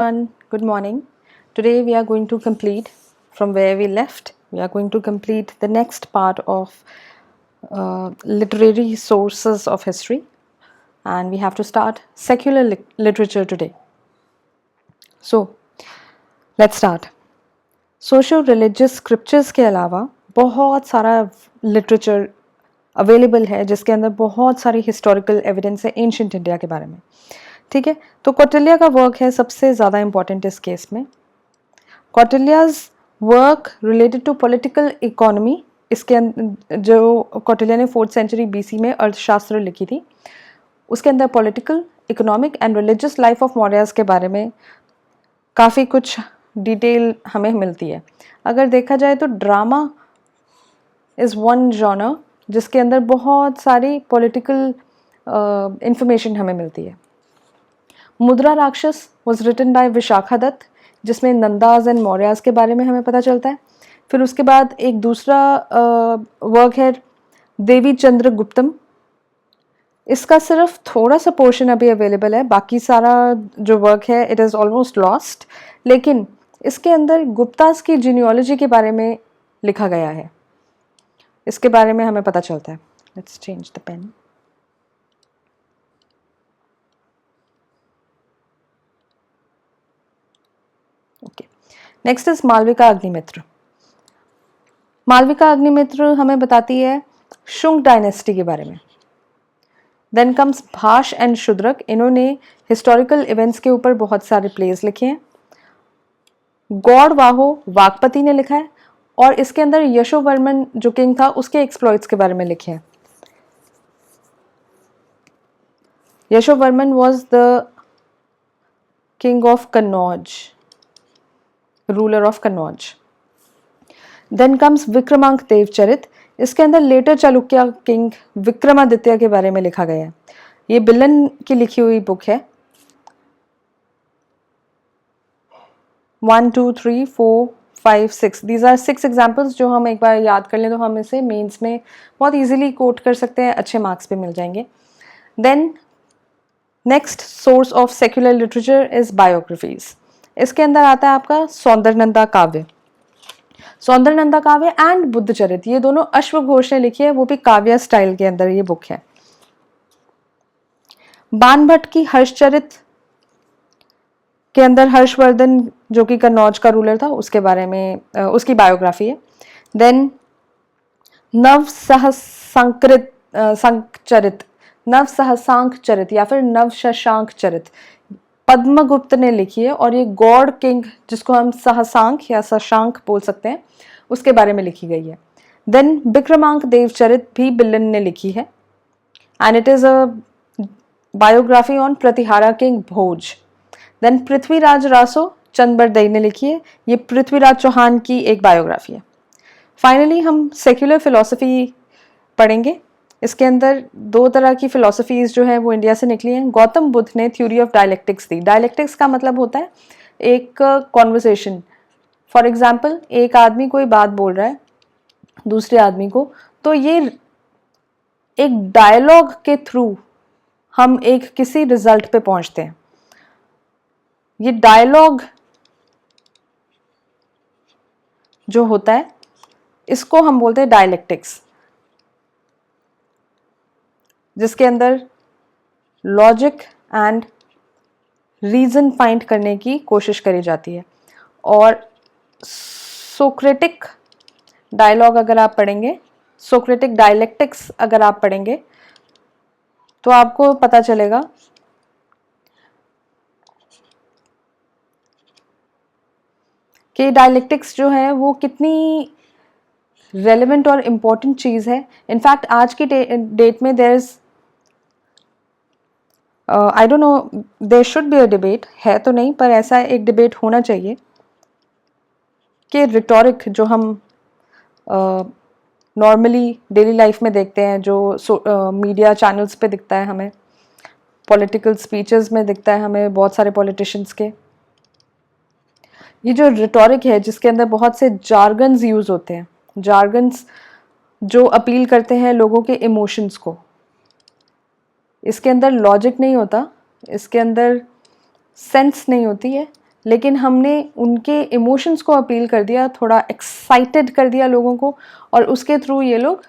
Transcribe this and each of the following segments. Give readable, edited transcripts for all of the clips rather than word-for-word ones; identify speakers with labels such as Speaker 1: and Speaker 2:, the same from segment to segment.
Speaker 1: Everyone, good morning. Today we are going to complete from where we left. We are going to complete the next part of literary sources of history, and we have to start secular literature today. So, let's start. Socio religious scriptures के अलावा बहुत सारा literature available है जिसके अंदर बहुत सारी historical evidence है एंशंट इंडिया के बारे में. ठीक है, तो कौटिल्य का वर्क है सबसे ज़्यादा इम्पॉर्टेंट इस केस में. Kautilya's work related to political economy, इसके जो कौटिल्य ने 4th सेंचुरी BC में अर्थशास्त्र लिखी थी, उसके अंदर political, economic and religious life of Mauryas के बारे में काफ़ी कुछ डिटेल हमें मिलती है. अगर देखा जाए तो ड्रामा इज़ वन जॉनर जिसके अंदर बहुत सारी पॉलिटिकल इंफॉर्मेशन हमें मिलती है. Mudrarakshasa was written by Vishakhadatta, जिसमें नंदाज एंड मौर्यास के बारे में हमें पता चलता है. फिर उसके बाद एक दूसरा वर्क है देवी चंद्र गुप्तम. इसका सिर्फ थोड़ा सा पोर्शन अभी अवेलेबल है, बाकी सारा जो वर्क है इट इज़ ऑलमोस्ट लॉस्ट. लेकिन इसके अंदर गुप्तास की जीनियोलॉजी के बारे में लिखा गया है, इसके बारे में हमें पता चलता है. Let's change the pen. Okay, next is Malavika Agnimitra. Malavika Agnimitra हमें बताती है शुंग डायनेस्टी के बारे में. Then comes Bhasa and Shudraka. इन्होंने हिस्टोरिकल इवेंट्स के ऊपर बहुत सारे प्लेस लिखे हैं. गौड़वाहो वागपति ने लिखा है और इसके अंदर यशोवर्मन जो किंग था उसके एक्सप्लॉइट्स के बारे में लिखे हैं. Yashovarman was the king of Kannauj, ruler of Kannauj. Then comes Vikramanka Devacharita. इसके अंदर लेटर चालुक्य किंग विक्रमादित्य के बारे में लिखा गया है. ये बिलन की लिखी हुई बुक है. 1 2 3 4 5 6 दीज आर 6 एग्जाम्पल्स जो हम एक बार याद कर लें तो हम इसे मेंस में बहुत इजीली कोट कर सकते हैं, अच्छे मार्क्स पे मिल जाएंगे. Then next source of secular literature is biographies. इसके अंदर आता है आपका सौंदर्यनंदा काव्य. सौंदर्यनंदा काव्य एंड बुद्धचरित, ये दोनों अश्वघोष ने लिखी है, वो भी काव्य स्टाइल के अंदर ये बुक है. बाणभट्ट की हर्षचरित के अंदर हर्षवर्धन जो कि कन्नौज का रूलर था उसके बारे में उसकी बायोग्राफी है. देन नव सहसांक चरित या फिर नव शशांक चरित पद्मगुप्त ने लिखी है और ये गॉड किंग जिसको हम सहसांक या शशांक बोल सकते हैं उसके बारे में लिखी गई है. देन विक्रमांक देवचरित भी बिलन ने लिखी है and it is a biography on Pratihara king Bhoj. Then Prithviraj Raso Chandbardai ने लिखी है, ये पृथ्वीराज चौहान की एक बायोग्राफी है. फाइनली हम सेक्युलर फिलॉसफी पढ़ेंगे. इसके अंदर दो तरह की फिलॉसफीज जो है वो इंडिया से निकली हैं. गौतम बुद्ध ने theory of dialectics the. Dialectics का मतलब होता है एक कॉन्वर्सेशन. फॉर एग्जाम्पल एक आदमी कोई बात बोल रहा है दूसरे आदमी को, तो ये एक डायलॉग के थ्रू हम एक किसी रिजल्ट पे पहुंचते हैं. ये डायलॉग जो होता है इसको हम बोलते हैं डायलेक्टिक्स, जिसके अंदर लॉजिक एंड रीजन फाइंड करने की कोशिश करी जाती है. और सोक्रेटिक डायलॉग अगर आप पढ़ेंगे, सोक्रेटिक डायलेक्टिक्स अगर आप पढ़ेंगे तो आपको पता चलेगा कि डायलेक्टिक्स जो है वो कितनी रेलेवेंट और इम्पोर्टेंट चीज़ है. इनफैक्ट आज की डेट में there is I don't know, there should be a debate, है तो नहीं पर ऐसा एक डिबेट होना चाहिए कि रिटोरिक जो हम नॉर्मली डेली लाइफ में देखते हैं, जो मीडिया चैनल्स पे दिखता है हमें, पॉलिटिकल स्पीचेस में दिखता है हमें बहुत सारे पॉलिटिशियंस के, ये जो रिटोरिक है जिसके अंदर बहुत से जार्गन्स यूज़ होते हैं, जार्गन्स जो अपील करते हैं लोगों के इमोशंस को, इसके अंदर लॉजिक नहीं होता, इसके अंदर सेंस नहीं होती है, लेकिन हमने उनके इमोशंस को अपील कर दिया, थोड़ा एक्साइटेड कर दिया लोगों को, और उसके थ्रू ये लोग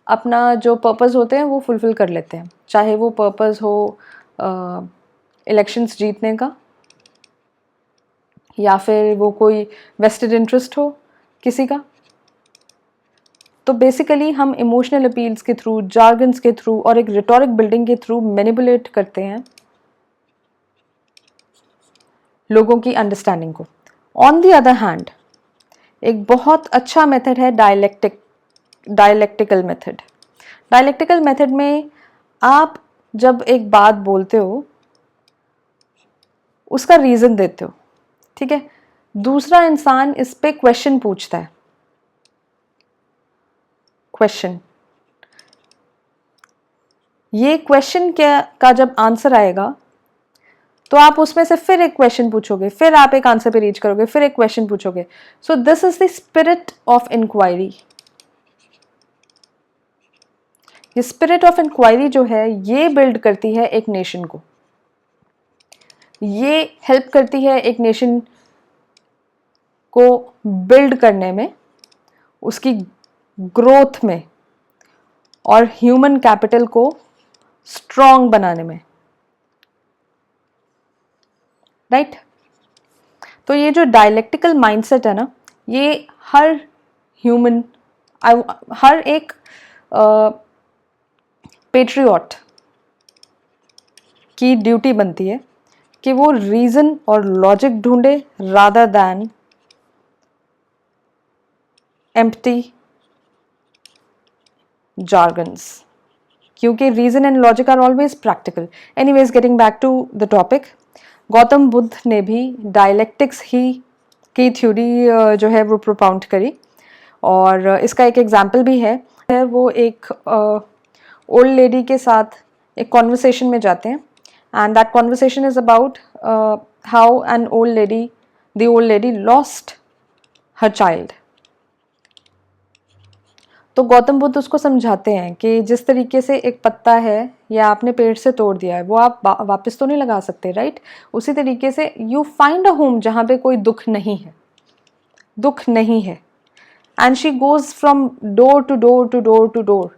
Speaker 1: अपना जो पर्पस होते हैं वो फुलफ़िल कर लेते हैं, चाहे वो पर्पस हो इलेक्शंस जीतने का, या फिर वो कोई वेस्टेड इंटरेस्ट हो किसी का। तो बेसिकली हम इमोशनल अपील्स के थ्रू, जार्गन्स के थ्रू और एक रिटोरिक बिल्डिंग के थ्रू मैनिपुलेट करते हैं लोगों की अंडरस्टैंडिंग को। ऑन द अदर हैंड एक बहुत अच्छा मेथड है डायलेक्टिकल मेथड। डायलेक्टिकल मेथड में आप जब एक बात बोलते हो उसका रीज़न देते हो, ठीक है, दूसरा इंसान इस पे क्वेश्चन पूछता है, क्वेश्चन, ये क्वेश्चन का जब आंसर आएगा तो आप उसमें से फिर एक क्वेश्चन पूछोगे, फिर आप एक आंसर पे रीच करोगे, फिर एक क्वेश्चन पूछोगे। So this is the spirit of inquiry. ये स्पिरिट ऑफ इंक्वायरी जो है ये बिल्ड करती है एक नेशन को, ये हेल्प करती है एक नेशन को बिल्ड करने में, उसकी ग्रोथ में और ह्यूमन कैपिटल को स्ट्रॉन्ग बनाने में, राइट। तो ये जो डायलेक्टिकल माइंडसेट है ना, ये हर ह्यूमन, हर एक पेट्रियट की ड्यूटी बनती है कि वो रीज़न और लॉजिक ढूंढे रादर दैन एम्प्टी jargons, क्योंकि reason and logic are always practical. Anyways, getting back to the topic, Gautam Buddha ने भी डायलेक्टिक्स ही की थ्योरी जो है वो प्रोपाउंड करी, और इसका एक एग्जाम्पल भी है। वो एक ओल्ड लेडी के साथ एक कॉन्वर्सेशन में जाते हैं, and that conversation is about how an the old lady lost her child. तो गौतम बुद्ध उसको समझाते हैं कि जिस तरीके से एक पत्ता है या आपने पेड़ से तोड़ दिया है वो आप वापस तो नहीं लगा सकते, राइट। उसी तरीके से यू फाइंड अ होम जहाँ पे कोई दुख नहीं है, दुख नहीं है, and she goes from door to door to door to door,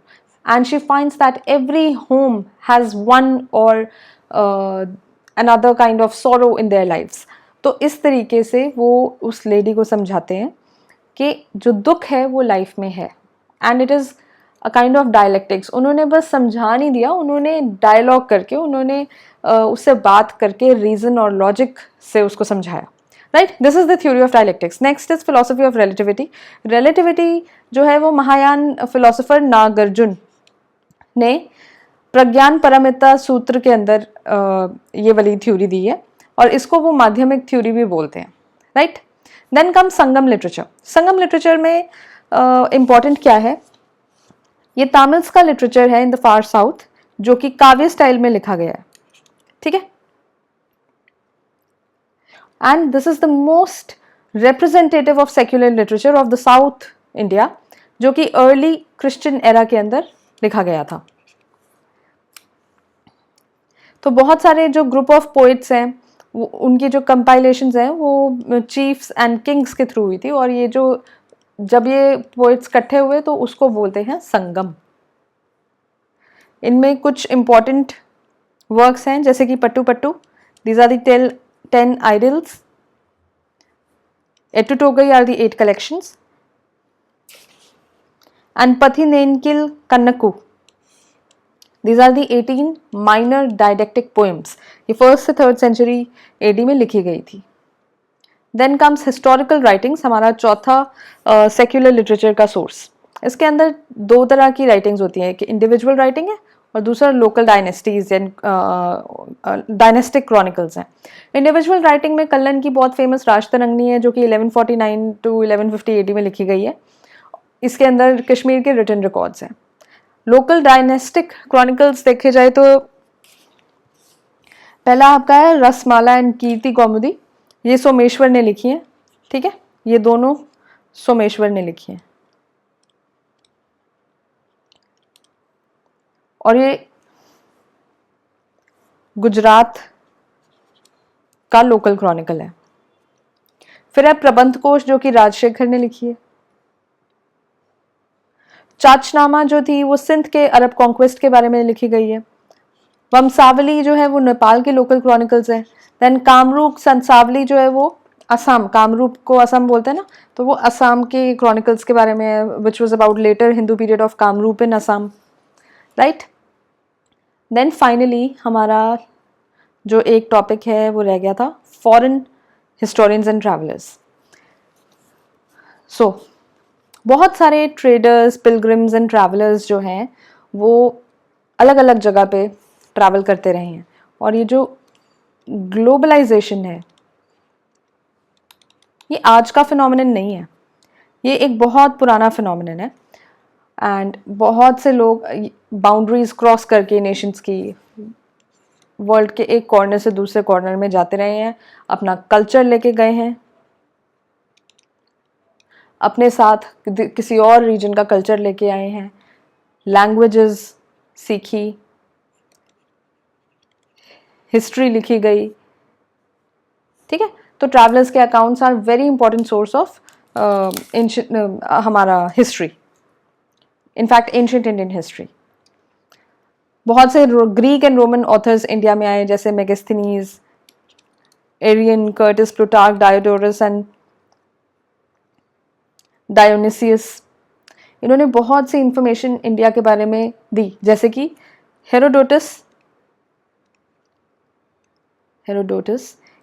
Speaker 1: and she finds that every home has one or another kind of sorrow in their lives। तो इस तरीके से वो उस लेडी को समझाते हैं कि जो दुख है वो लाइफ में है, and it is a kind of dialectics. उन्होंने बस समझा नहीं दिया, उन्होंने डायलॉग करके, उन्होंने उससे बात करके रीज़न और लॉजिक से उसको समझाया, right. This is the theory of dialectics. Next is philosophy of relativity. Relativity जो है वो महायान फिलोसोफर नागार्जुन ने प्रज्ञान परमिता सूत्र के अंदर ये वाली थ्योरी दी है, और इसको वो माध्यमिक थ्योरी भी बोलते हैं, राइट। देन कम संगम लिटरेचर। संगम लिटरेचर में इम्पॉर्टेंट क्या है, ये तामिल्स का लिटरेचर है इन द फार साउथ, जो कि काव्य स्टाइल में लिखा गया है, ठीक है। And this is the most representative of secular literature of the south India, जो कि अर्ली क्रिश्चियन एरा के अंदर लिखा गया था। तो बहुत सारे जो ग्रुप ऑफ पोइट्स हैं, उनकी जो कंपाइलेशंस हैं वो चीफ्स एंड किंग्स के थ्रू हुई थी, और ये जो जब ये पोइट्स इकट्ठे हुए तो उसको बोलते हैं संगम। इनमें कुछ इंपॉर्टेंट वर्क्स हैं जैसे कि Pattu Pattu, these are the 10 idols, Ettuthogai are the 8 collections, and Pathinenkil Kanakku, these are the 18 minor didactic poems। ये 1st से 3rd सेंचुरी एडी में लिखी गई थी। देन कम्स हिस्टोरिकल राइटिंग्स, हमारा चौथा सेक्युलर लिटरेचर का सोर्स। इसके अंदर दो तरह की राइटिंग्स होती हैं, कि इंडिविजुअल राइटिंग है और दूसरा local dynasties and dynastic chronicles हैं। इंडिविजुअल राइटिंग में कल्लन की बहुत फेमस राजतरंगिणी है, जो कि 1149 to 1150 एडी में लिखी गई है। इसके अंदर कश्मीर के रिटन रिकॉर्ड्स हैं। लोकल डायनेस्टिक क्रॉनिकल्स देखे जाए तो पहला आपका है रसमाला एंड कीर्ति कौमुदी, ये सोमेश्वर ने लिखी है, ठीक है, ये दोनों सोमेश्वर ने लिखी है, और ये गुजरात का लोकल क्रॉनिकल है। फिर है प्रबंध कोश जो कि राजशेखर ने लिखी है। चाचनामा जो थी वो सिंध के अरब कॉन्क्वेस्ट के बारे में लिखी गई है। वंशावली जो है वो नेपाल के लोकल क्रॉनिकल्स है। देन कामरूप संसावली जो है वो असम, कामरूप को असम बोलते हैं ना, तो वो असम के क्रॉनिकल्स के बारे में है, which was about later Hindu period of Kamrup in Assam, right. Then finally हमारा जो एक टॉपिक है वो रह गया था foreign historians and travellers. So बहुत सारे ट्रेडर्स, पिलग्रिम्स एंड ट्रैवलर्स जो हैं वो अलग अलग जगह पे ट्रैवल करते रहे हैं। और ये जो ग्लोबलाइजेशन है ये आज का फिनोमिनन नहीं है, ये एक बहुत पुराना फिनोमिनन है। एंड बहुत से लोग बाउंड्रीज क्रॉस करके नेशंस की, वर्ल्ड के एक कॉर्नर से दूसरे कॉर्नर में जाते रहे हैं, अपना कल्चर लेके गए हैं, अपने साथ किसी और रीजन का कल्चर लेके आए हैं, लैंग्वेजेस सीखी, हिस्ट्री लिखी गई, ठीक है। तो ट्रैवलर्स के accounts are very important source of हमारा history, in fact ancient Indian history. बहुत से Greek and Roman authors India में आए, जैसे Megasthenes, Arrian, Curtius, Plutarch, Diodorus and Dionysius. इन्होंने बहुत सी इंफॉर्मेशन इंडिया के बारे में दी, जैसे कि हेरोडोटस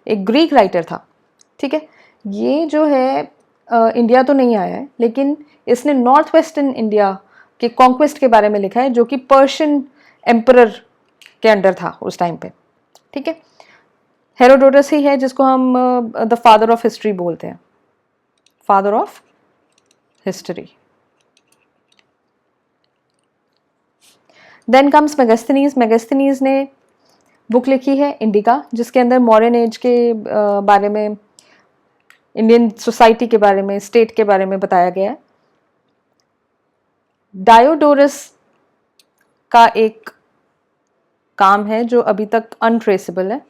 Speaker 1: एक ग्रीक राइटर था, ठीक है। ये जो है इंडिया तो नहीं आया है, लेकिन इसने नॉर्थ वेस्टर्न इंडिया के कॉन्क्वेस्ट के बारे में लिखा है, जो कि पर्शियन एम्परर के अंडर था उस टाइम पे, ठीक है। हेरोडोटस ही है जिसको हम द फादर ऑफ हिस्ट्री बोलते हैं, father of history. Then comes Megasthenes. Megasthenes ने बुक लिखी है इंडिका, जिसके अंदर मॉडर्न एज के बारे में, इंडियन सोसाइटी के बारे में, स्टेट के बारे में बताया गया है। डायोडोरस का एक काम है जो अभी तक अनट्रेसेबल है,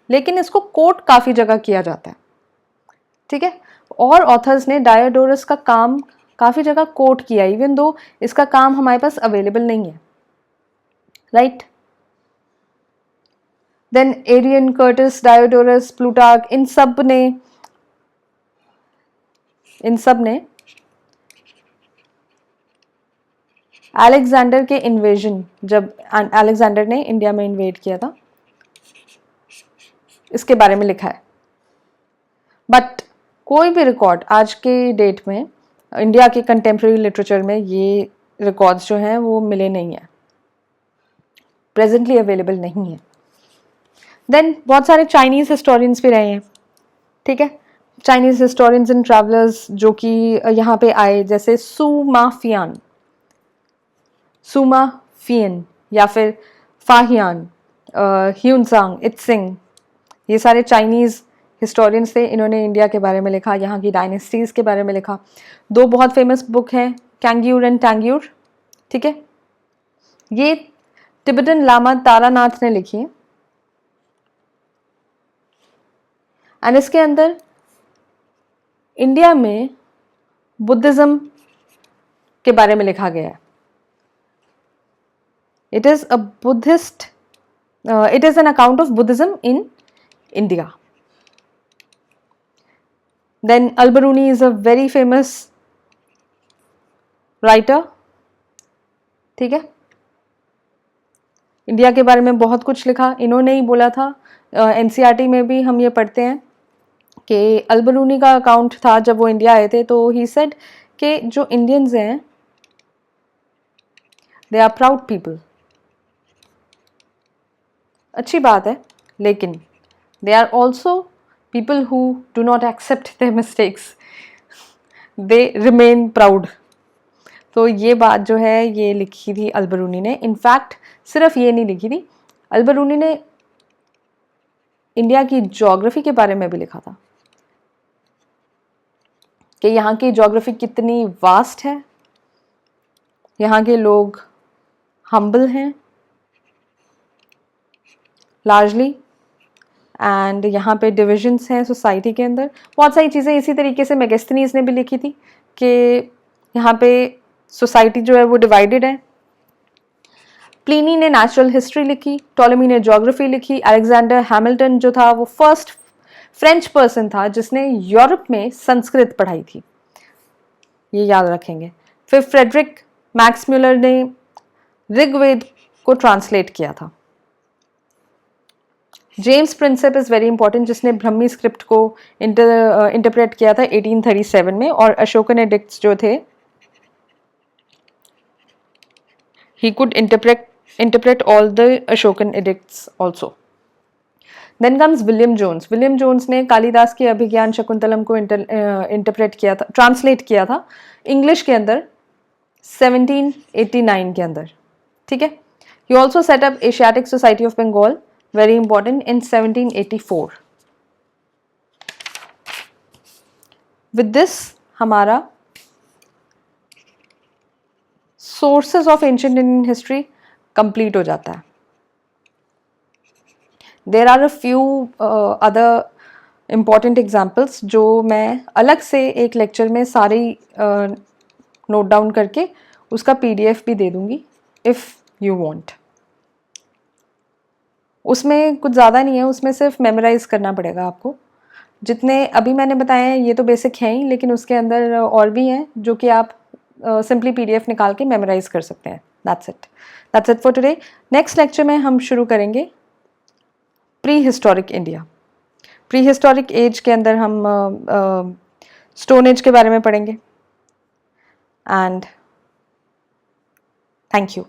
Speaker 1: लेकिन इसको कोट काफ़ी जगह किया जाता है, ठीक है। और ऑथर्स ने डायोडोरस का काम काफ़ी जगह कोट किया, इवन दो इसका काम हमारे पास अवेलेबल नहीं है, right. Then Arrian, Curtius, Diodorus, Plutarch, इन सब ने अलेक्जेंडर के इन्वेजन, जब अलेक्जेंडर ने इंडिया में इन्वेड किया था, इसके बारे में लिखा है। बट कोई भी रिकॉर्ड आज के डेट में इंडिया के कंटेम्प्रेरी लिटरेचर में ये रिकॉर्ड्स जो हैं वो मिले नहीं हैं, प्रेजेंटली अवेलेबल नहीं है। देन बहुत सारे चाइनीज़ हिस्टोरियंस भी रहे हैं, ठीक है। चाइनीज़ हिस्टोरियंस एंड ट्रैवलर्स जो कि यहाँ पे आए, जैसे सुमा फियन या फिर फाहियान, ह्यूनसांग, इत्सिंग, ये सारे चाइनीज़ हिस्टोरियंस थे। इन्होंने इंडिया के बारे में लिखा, यहाँ की डायनेस्टीज़ के बारे में लिखा। दो बहुत फेमस बुक हैं, कैंग्यूर एंड टैंग्यूर, ठीक है। ये तिब्बतन लामा तारानाथ ने लिखी है, एंड इसके अंदर इंडिया में बुद्धिज़्म के बारे में लिखा गया है। It is an account of Buddhism in India. Then Al-Biruni is a very famous writer, ठीक है। इंडिया के बारे में बहुत कुछ लिखा, इन्होंने ही बोला था, एनसीईआरटी में भी हम ये पढ़ते हैं कि अल-बरूनी का अकाउंट था जब वो इंडिया आए थे, तो ही सेड कि जो इंडियंस हैं दे आर प्राउड पीपल। अच्छी बात है, लेकिन they are also people who do not accept their mistakes, they remain proud. तो ये बात जो है ये लिखी थी अल-बरूनी ने। इनफैक्ट सिर्फ ये नहीं लिखी थी, अल-बरूनी ने इंडिया की ज्योग्राफी के बारे में भी लिखा था कि यहाँ की ज्योग्राफी कितनी वास्ट है, यहाँ के लोग हम्बल हैं लार्जली, एंड यहाँ पे डिविजन्स हैं सोसाइटी के अंदर। बहुत सारी चीज़ें इसी तरीके से मेगास्थनीज ने भी लिखी थी कि यहाँ पे सोसाइटी जो है वो डिवाइडेड है। प्लिनी ने नेचुरल हिस्ट्री लिखी, टॉलेमी ने ज्योग्राफी लिखी, अलेक्जेंडर हैमिल्टन जो था वो फर्स्ट फ्रेंच पर्सन था जिसने यूरोप में संस्कृत पढ़ाई थी, ये याद रखेंगे। फिर फ्रेडरिक मैक्स म्यूलर ने ऋग्वेद को ट्रांसलेट किया था। James Prinsep is very important, जिसने ब्रह्मी स्क्रिप्ट को इंटरप्रेट किया था 1837 में, और अशोकन एडिक्ट्स जो थे he could interpret all the Ashokan edicts also. Then comes William Jones. William Jones ने कालिदास की अभिज्ञान शकुंतलम को इंटरप्रेट किया था, ट्रांसलेट किया था इंग्लिश के अंदर 1789 के अंदर, ठीक है। He also set up Asiatic Society of Bengal, very important, in 1784. With this हमारा sources of ancient Indian history complete हो जाता है। There are a few other important examples जो मैं अलग से एक लेक्चर में सारी नोट डाउन करके उसका PDF भी दे दूंगी इफ़ यू वांट। उसमें कुछ ज़्यादा नहीं है, उसमें सिर्फ मेमोराइज करना पड़ेगा आपको। जितने अभी मैंने बताए हैं ये तो बेसिक हैं ही, लेकिन उसके अंदर और भी हैं जो कि आप सिंपली PDF निकाल के मेमोराइज कर सकते हैं। That's it for today. Next lecture में हम शुरू करेंगे pre historic India. Pre historic age के अंदर हम स्टोन एज के बारे में पढ़ेंगे। And thank you.